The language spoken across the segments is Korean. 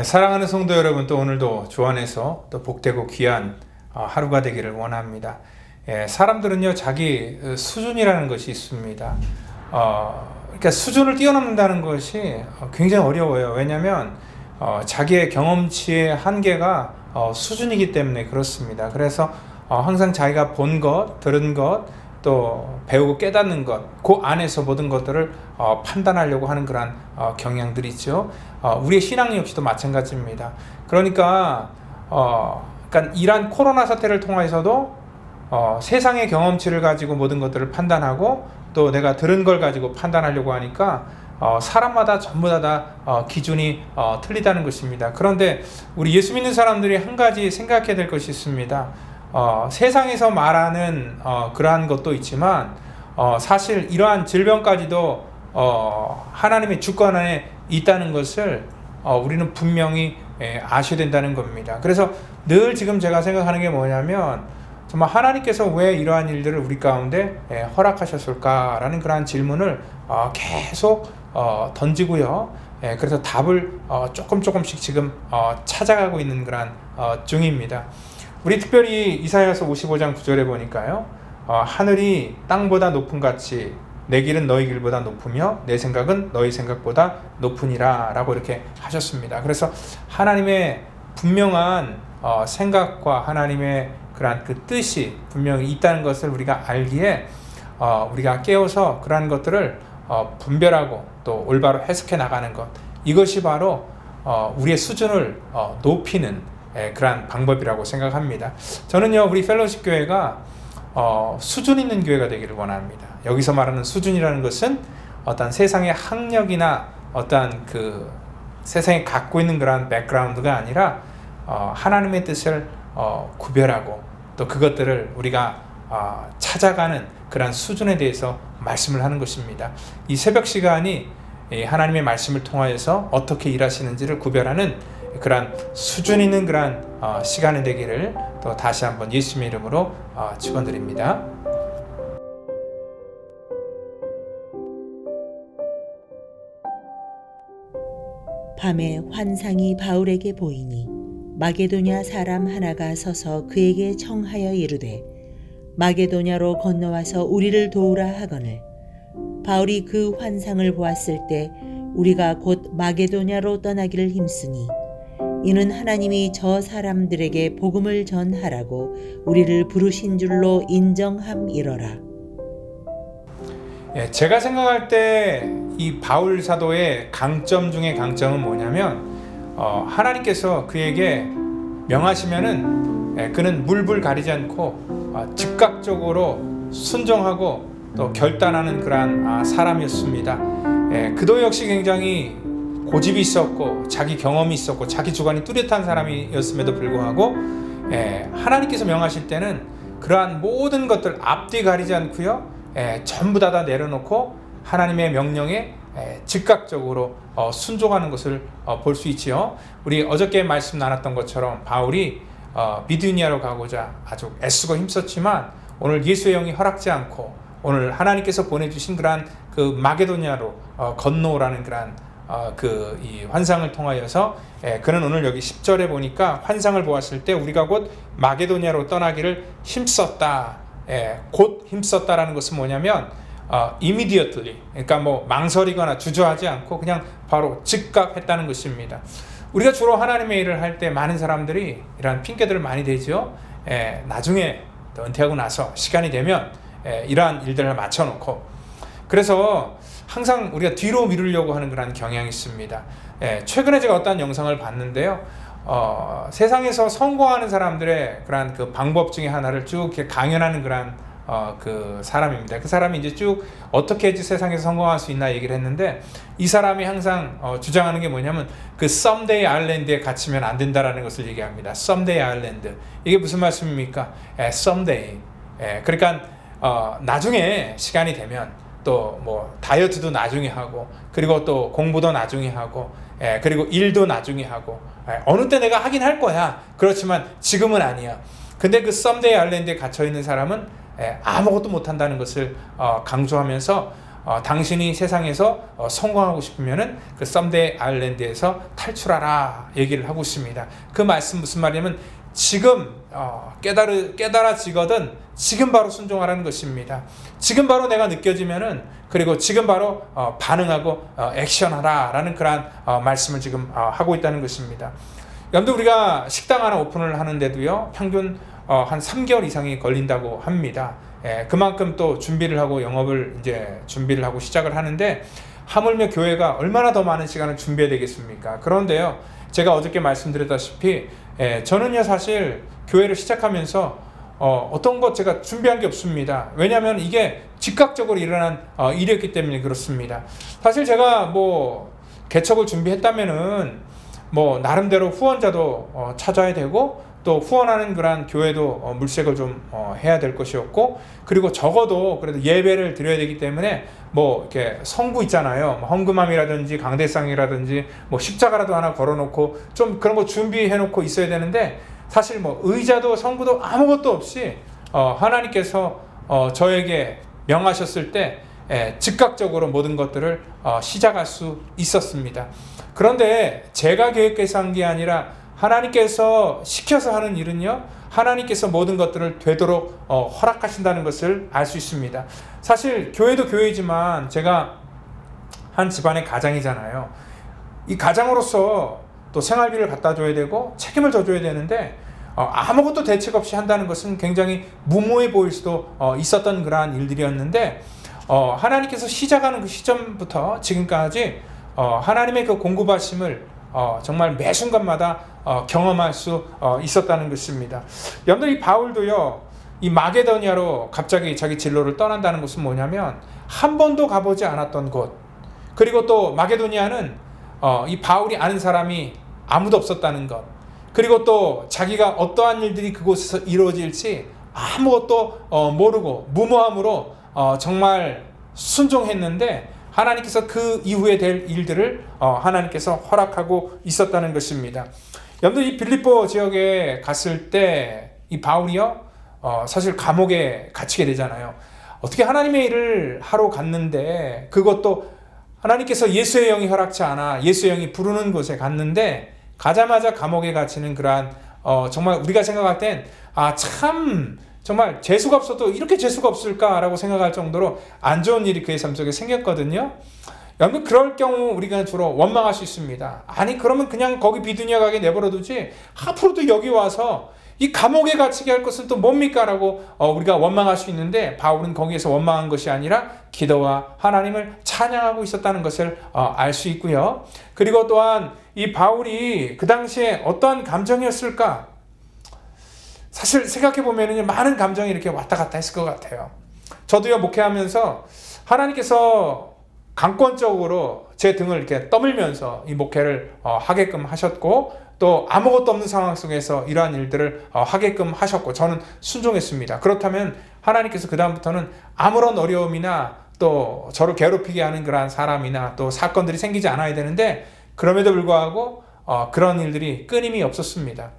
사랑하는 성도 여러분, 또 오늘도 주 안에서 또 복되고 귀한 하루가 되기를 원합니다. 사람들은요, 자기 수준이라는 것이 있습니다. 그러니까 수준을 뛰어넘는다는 것이 굉장히 어려워요. 왜냐하면 자기의 경험치의 한계가 수준이기 때문에 그렇습니다. 그래서 항상 자기가 본 것, 들은 것, 또 배우고 깨닫는 것, 그 안에서 모든 것들을 판단하려고 하는 그런 경향들이 있죠. 우리의 신앙 역시도 마찬가지입니다. 그러니까 이러한 코로나 사태를 통해서도 세상의 경험치를 가지고 모든 것들을 판단하고 또 내가 들은 걸 가지고 판단하려고 하니까 사람마다 전부 다 기준이 틀리다는 것입니다. 그런데 우리 예수 믿는 사람들이 한 가지 생각해야 될 것이 있습니다. 세상에서 말하는 그러한 것도 있지만 사실 이러한 질병까지도 하나님의 주권 안에 있다는 것을 우리는 분명히 아셔야 된다는 겁니다. 그래서 늘 지금 제가 생각하는 게 뭐냐면 정말 하나님께서 왜 이러한 일들을 우리 가운데 허락하셨을까라는 그러한 질문을 계속 던지고요. 그래서 답을 조금씩 지금 찾아가고 있는 그러한 중입니다. 우리 특별히 이사야서 55장 9절에 보니까요. 하늘이 땅보다 높은 같이 내 길은 너희 길보다 높으며 내 생각은 너희 생각보다 높으니라 라고 이렇게 하셨습니다. 그래서 하나님의 분명한 생각과 하나님의 그러한 그 뜻이 분명히 있다는 것을 우리가 알기에 우리가 깨어서 그러한 것들을 분별하고 또 올바로 해석해 나가는 것, 이것이 바로 우리의 수준을 높이는 그러한 방법이라고 생각합니다. 저는요, 우리 펠로십 교회가 수준 있는 교회가 되기를 원합니다. 여기서 말하는 수준이라는 것은 어떤 세상의 학력이나 어떤 그 세상에 갖고 있는 그런 백그라운드가 아니라 하나님의 뜻을 구별하고 또 그것들을 우리가 찾아가는 그런 수준에 대해서 말씀을 하는 것입니다. 이 새벽 시간이 하나님의 말씀을 통하여서 어떻게 일하시는지를 구별하는 그런 수준 있는 그런 시간이 되기를 또 다시 한번 예수님의 이름으로 축원드립니다. 밤에 환상이 바울에게 보이니 마게도냐 사람 하나가 서서 그에게 청하여 이르되 마게도냐로 건너와서 우리를 도우라 하거늘 바울이 그 환상을 보았을 때 우리가 곧 마게도냐로 떠나기를 힘쓰니 이는 하나님이 저 사람들에게 복음을 전하라고 우리를 부르신 줄로 인정함이러라. 제가 생각할 때 이 바울 사도의 강점 중에 강점은 뭐냐면 하나님께서 그에게 명하시면은 그는 물불 가리지 않고 즉각적으로 순종하고 또 결단하는 그러한 사람이었습니다. 그도 역시 굉장히 고집이 있었고 자기 경험이 있었고 자기 주관이 뚜렷한 사람이었음에도 불구하고 하나님께서 명하실 때는 그러한 모든 것들 앞뒤 가리지 않고요, 전부 다 내려놓고 하나님의 명령에 즉각적으로 순종하는 것을 볼 수 있지요. 우리 어저께 말씀 나눴던 것처럼 바울이 미두니아로 가고자 아주 애쓰고 힘썼지만 오늘 예수의 영이 허락지 않고 오늘 하나님께서 보내주신 그러한 그 마게도냐로 건너오라는 그러한 이 환상을 통하여서 그는 오늘 여기 10절에 보니까 환상을 보았을 때 우리가 곧 마게도냐로 떠나기를 힘썼다. 곧 힘썼다라는 것은 뭐냐면 immediately, 그러니까 뭐 망설이거나 주저하지 않고 그냥 바로 즉각 했다는 것입니다. 우리가 주로 하나님의 일을 할 때 많은 사람들이 이런 핑계들을 많이 대죠. 나중에 은퇴하고 나서 시간이 되면 이러한 일들을 맞춰놓고, 그래서 항상 우리가 뒤로 미루려고 하는 그런 경향이 있습니다. 최근에 제가 어떤 영상을 봤는데요. 세상에서 성공하는 사람들의 그런 그 방법 중에 하나를 쭉 이렇게 강연하는 그런 그 사람입니다. 그 사람이 이제 쭉 어떻게 해야지 세상에서 성공할 수 있나 얘기를 했는데, 이 사람이 항상 주장하는 게 뭐냐면 그 someday 아일랜드에 갇히면 안 된다라는 것을 얘기합니다. someday 아일랜드, 이게 무슨 말씀입니까? someday. 그러니까 나중에 시간이 되면 또 뭐 다이어트도 나중에 하고, 그리고 또 공부도 나중에 하고, 그리고 일도 나중에 하고, 어느 때 내가 하긴 할 거야. 그렇지만 지금은 아니야. 근데 그 someday 아일랜드에 갇혀 있는 사람은 아무것도 못한다는 것을 강조하면서 당신이 세상에서 성공하고 싶으면은 그 someday 아일랜드에서 탈출하라 얘기를 하고 있습니다. 그 말씀 무슨 말이냐면 지금 깨달아지거든 지금 바로 순종하라는 것입니다. 지금 바로 내가 느껴지면은, 그리고 지금 바로 반응하고 액션하라 라는 그런 말씀을 지금 하고 있다는 것입니다. 여러분들, 우리가 식당 하나 오픈을 하는데도요, 평균 한 3개월 이상이 걸린다고 합니다. 그만큼 또 준비를 하고 영업을 이제 준비를 하고 시작을 하는데, 하물며 교회가 얼마나 더 많은 시간을 준비해야 되겠습니까? 그런데요, 제가 어저께 말씀드렸다시피 저는요 사실 교회를 시작하면서 어떤 것 제가 준비한 게 없습니다. 왜냐하면 이게 즉각적으로 일어난 일이었기 때문에 그렇습니다. 사실 제가 뭐 개척을 준비했다면은 뭐 나름대로 후원자도 찾아야 되고, 또 후원하는 그런 교회도 물색을 좀 해야 될 것이었고, 그리고 적어도 그래도 예배를 드려야 되기 때문에 뭐 이렇게 성구 있잖아요. 뭐 헌금함이라든지 강대상이라든지 뭐 십자가라도 하나 걸어놓고 좀 그런 거 준비해 놓고 있어야 되는데, 사실 뭐 의자도 성구도 아무것도 없이 하나님께서 저에게 명하셨을 때 즉각적으로 모든 것들을 시작할 수 있었습니다. 그런데 제가 계획해서 한 게 아니라 하나님께서 시켜서 하는 일은요, 하나님께서 모든 것들을 되도록 허락하신다는 것을 알 수 있습니다. 사실 교회도 교회이지만 제가 한 집안의 가장이잖아요. 이 가장으로서 또 생활비를 갖다 줘야 되고 책임을 져줘야 되는데 아무것도 대책 없이 한다는 것은 굉장히 무모해 보일 수도 있었던 그러한 일들이었는데, 하나님께서 시작하는 그 시점부터 지금까지 하나님의 그 공급하심을 정말 매 순간마다 경험할 수 있었다는 것입니다. 여러분들, 이 바울도요, 이 마게도냐로 갑자기 자기 진로를 떠난다는 것은 뭐냐면, 한 번도 가보지 않았던 곳, 그리고 또 마게도냐는 이 바울이 아는 사람이 아무도 없었다는 것, 그리고 또 자기가 어떠한 일들이 그곳에서 이루어질지 아무것도 모르고 무모함으로 정말 순종했는데, 하나님께서 그 이후에 될 일들을 하나님께서 허락하고 있었다는 것입니다. 여러분들, 이 빌립보 지역에 갔을 때 이 바울이요, 사실 감옥에 갇히게 되잖아요. 어떻게 하나님의 일을 하러 갔는데, 그것도 하나님께서 예수의 영이 허락치 않아 예수의 영이 부르는 곳에 갔는데, 가자마자 감옥에 갇히는 그러한 정말 우리가 생각할 땐 참 정말 재수가 없어도 이렇게 재수가 없을까라고 생각할 정도로 안 좋은 일이 그의 삶 속에 생겼거든요. 여러분, 그럴 경우 우리가 주로 원망할 수 있습니다. 아니, 그러면 그냥 거기 비두니아가게 내버려두지 앞으로도 여기 와서 이 감옥에 갇히게 할 것은 또 뭡니까? 라고 우리가 원망할 수 있는데, 바울은 거기에서 원망한 것이 아니라 기도와 하나님을 찬양하고 있었다는 것을 알 수 있고요. 그리고 또한 이 바울이 그 당시에 어떠한 감정이었을까? 사실 생각해보면 많은 감정이 이렇게 왔다 갔다 했을 것 같아요. 저도요, 목회하면서 하나님께서 강권적으로 제 등을 이렇게 떠밀면서 이 목회를 하게끔 하셨고, 또 아무것도 없는 상황 속에서 이러한 일들을 하게끔 하셨고, 저는 순종했습니다. 그렇다면 하나님께서 그 다음부터는 아무런 어려움이나 또 저를 괴롭히게 하는 그러한 사람이나 또 사건들이 생기지 않아야 되는데, 그럼에도 불구하고 그런 일들이 끊임이 없었습니다.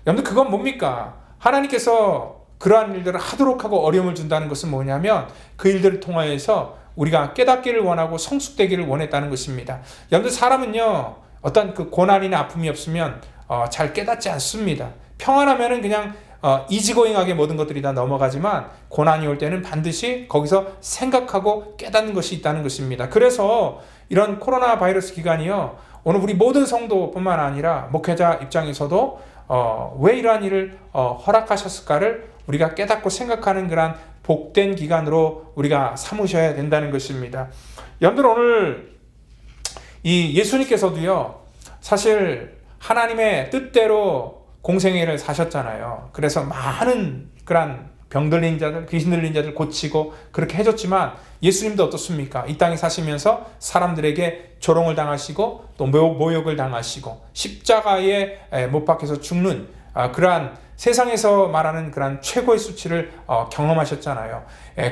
여러분, 그건 뭡니까? 하나님께서 그러한 일들을 하도록 하고 어려움을 준다는 것은 뭐냐면, 그 일들을 통하여서 우리가 깨닫기를 원하고 성숙되기를 원했다는 것입니다. 여러분들, 사람은요, 어떤 그 고난이나 아픔이 없으면 잘 깨닫지 않습니다. 평안하면은 그냥 이지고잉하게 모든 것들이 다 넘어가지만, 고난이 올 때는 반드시 거기서 생각하고 깨닫는 것이 있다는 것입니다. 그래서 이런 코로나 바이러스 기간이요, 오늘 우리 모든 성도뿐만 아니라 목회자 입장에서도 왜 이러한 일을 허락하셨을까를 우리가 깨닫고 생각하는 그런 복된 기간으로 우리가 삼으셔야 된다는 것입니다. 여러분들, 오늘 이 예수님께서도요, 사실 하나님의 뜻대로 공생애를 사셨잖아요. 그래서 많은 그런 병 들린 자들, 귀신 들린 자들 고치고 그렇게 해줬지만, 예수님도 어떻습니까? 이 땅에 사시면서 사람들에게 조롱을 당하시고 또 모욕을 당하시고 십자가에 못 박혀서 죽는 그러한 세상에서 말하는 그런 최고의 수치를 경험하셨잖아요.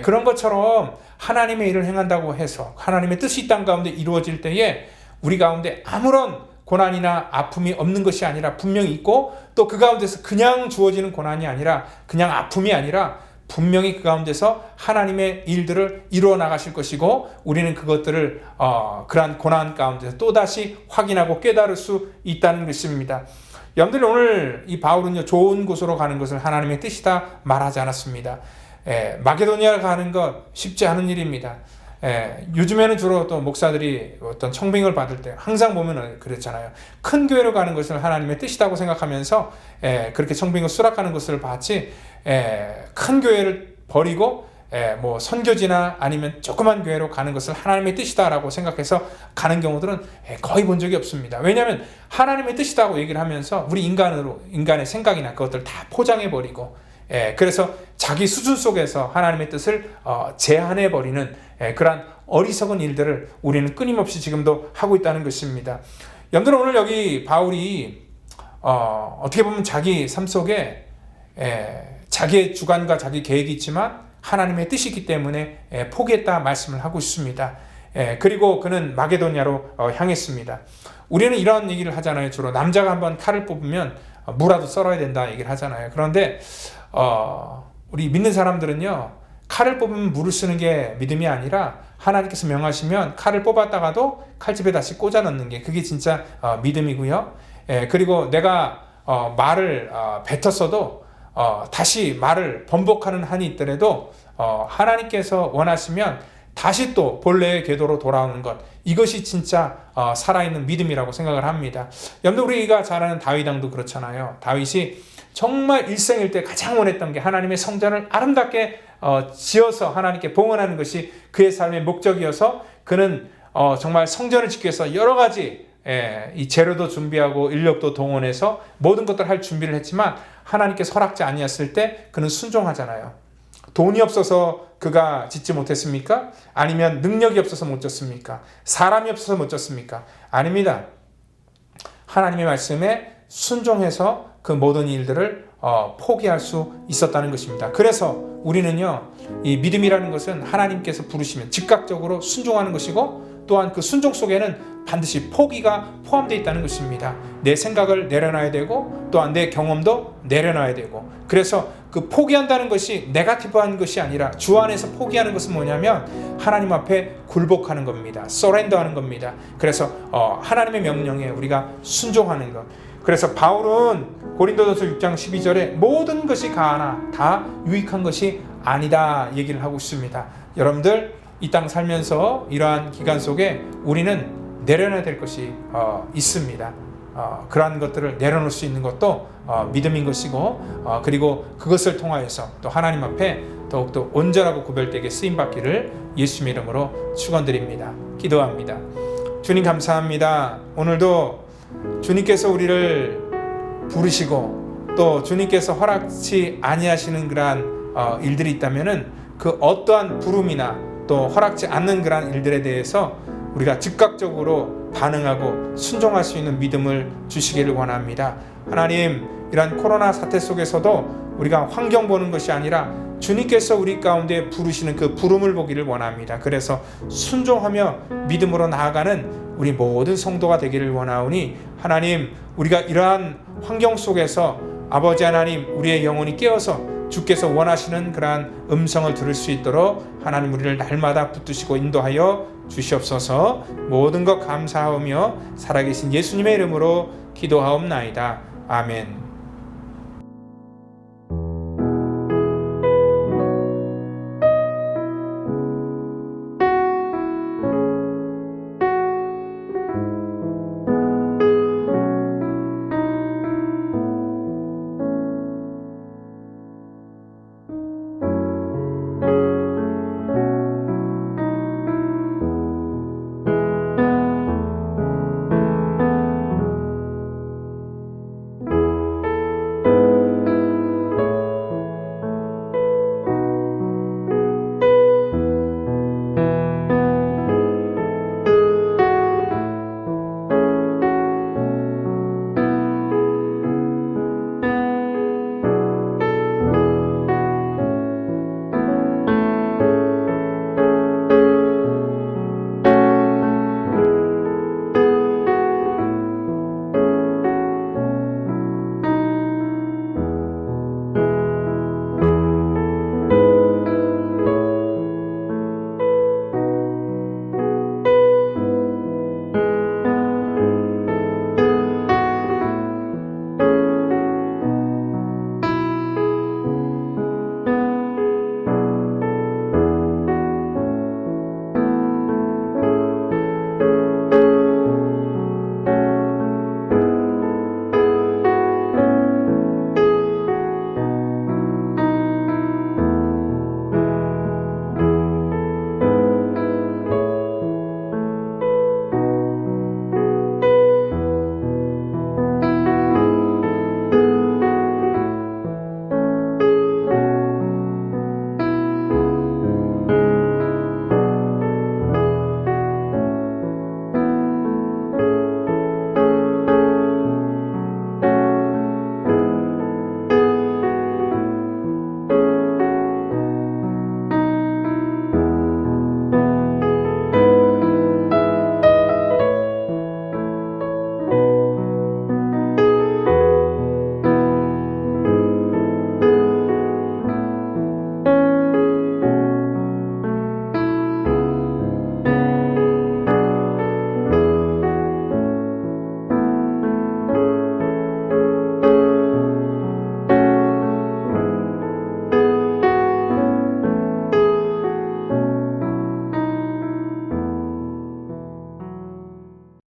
그런 것처럼 하나님의 일을 행한다고 해서 하나님의 뜻이 이 땅 가운데 이루어질 때에 우리 가운데 아무런 고난이나 아픔이 없는 것이 아니라 분명히 있고, 또 그 가운데서 그냥 주어지는 고난이 아니라, 그냥 아픔이 아니라 분명히 그 가운데서 하나님의 일들을 이루어 나가실 것이고, 우리는 그것들을 그러한 고난 가운데서 또다시 확인하고 깨달을 수 있다는 것입니다. 여러분들, 오늘 이 바울은요, 좋은 곳으로 가는 것을 하나님의 뜻이다 말하지 않았습니다. 마게도니아 가는 것 쉽지 않은 일입니다. 요즘에는 주로 또 목사들이 어떤 청빙을 받을 때 항상 보면은 그랬잖아요. 큰 교회로 가는 것을 하나님의 뜻이라고 생각하면서 그렇게 청빙을 수락하는 것을 봤지, 큰 교회를 버리고 뭐 선교지나 아니면 조그만 교회로 가는 것을 하나님의 뜻이다라고 생각해서 가는 경우들은 거의 본 적이 없습니다. 왜냐하면 하나님의 뜻이다고 얘기를 하면서 우리 인간의 생각이나 그것들 다 포장해버리고, 그래서 자기 수준 속에서 하나님의 뜻을 제한해버리는 그러한 어리석은 일들을 우리는 끊임없이 지금도 하고 있다는 것입니다. 여러분들, 오늘 여기 바울이 어떻게 보면 자기 삶 속에 자기의 주관과 자기 계획이 있지만 하나님의 뜻이기 때문에 포기했다 말씀을 하고 있습니다. 그리고 그는 마게도냐로 향했습니다. 우리는 이런 얘기를 하잖아요. 주로 남자가 한번 칼을 뽑으면 무라도 썰어야 된다 얘기를 하잖아요. 그런데 우리 믿는 사람들은요, 칼을 뽑으면 물을 쓰는 게 믿음이 아니라 하나님께서 명하시면 칼을 뽑았다가도 칼집에 다시 꽂아 넣는 게 그게 진짜 믿음이고요. 그리고 내가 말을 뱉었어도 다시 말을 번복하는 한이 있더라도 하나님께서 원하시면 다시 또 본래의 궤도로 돌아오는 것, 이것이 진짜 살아있는 믿음이라고 생각을 합니다. 여러분들, 우리가 잘 아는 다윗 왕도 그렇잖아요. 다윗이 정말 일생일대 가장 원했던 게 하나님의 성전을 아름답게 지어서 하나님께 봉헌하는 것이 그의 삶의 목적이어서 그는 정말 성전을 짓기 위해서 여러 가지 이 재료도 준비하고 인력도 동원해서 모든 것들을 할 준비를 했지만 하나님께서 허락지 아니었을 때 그는 순종하잖아요. 돈이 없어서 그가 짓지 못했습니까? 아니면 능력이 없어서 못 짓습니까? 사람이 없어서 못 짓습니까? 아닙니다. 하나님의 말씀에 순종해서 그 모든 일들을 포기할 수 있었다는 것입니다. 그래서 우리는요, 이 믿음이라는 것은 하나님께서 부르시면 즉각적으로 순종하는 것이고, 또한 그 순종 속에는 반드시 포기가 포함되어 있다는 것입니다. 내 생각을 내려놔야 되고, 또한 내 경험도 내려놔야 되고, 그래서 그 포기한다는 것이 네거티브한 것이 아니라 주 안에서 포기하는 것은 뭐냐면 하나님 앞에 굴복하는 겁니다. 서렌더하는 겁니다. 그래서 하나님의 명령에 우리가 순종하는 것. 그래서 바울은 고린도전서 6장 12절에 모든 것이 가하나 다 유익한 것이 아니다 얘기를 하고 있습니다. 여러분들, 이 땅 살면서 이러한 기간 속에 우리는 내려놔야 될 것이 있습니다. 그러한 것들을 내려놓을 수 있는 것도 믿음인 것이고, 그리고 그것을 통하여서 또 하나님 앞에 더욱더 온전하고 구별되게 쓰임받기를 예수님의 이름으로 축원드립니다. 기도합니다. 주님, 감사합니다. 오늘도 주님께서 우리를 부르시고 또 주님께서 허락치 아니하시는 그러한 일들이 있다면은 그 어떠한 부름이나 또 허락지 않는 그러한 일들에 대해서 우리가 즉각적으로 반응하고 순종할 수 있는 믿음을 주시기를 원합니다. 하나님, 이러한 코로나 사태 속에서도 우리가 환경 보는 것이 아니라 주님께서 우리 가운데 부르시는 그 부름을 보기를 원합니다. 그래서 순종하며 믿음으로 나아가는 우리 모든 성도가 되기를 원하오니, 하나님, 우리가 이러한 환경 속에서 아버지 하나님, 우리의 영혼이 깨어서 주께서 원하시는 그러한 음성을 들을 수 있도록 하나님 우리를 날마다 붙드시고 인도하여 주시옵소서. 모든 것 감사하며 살아계신 예수님의 이름으로 기도하옵나이다. 아멘.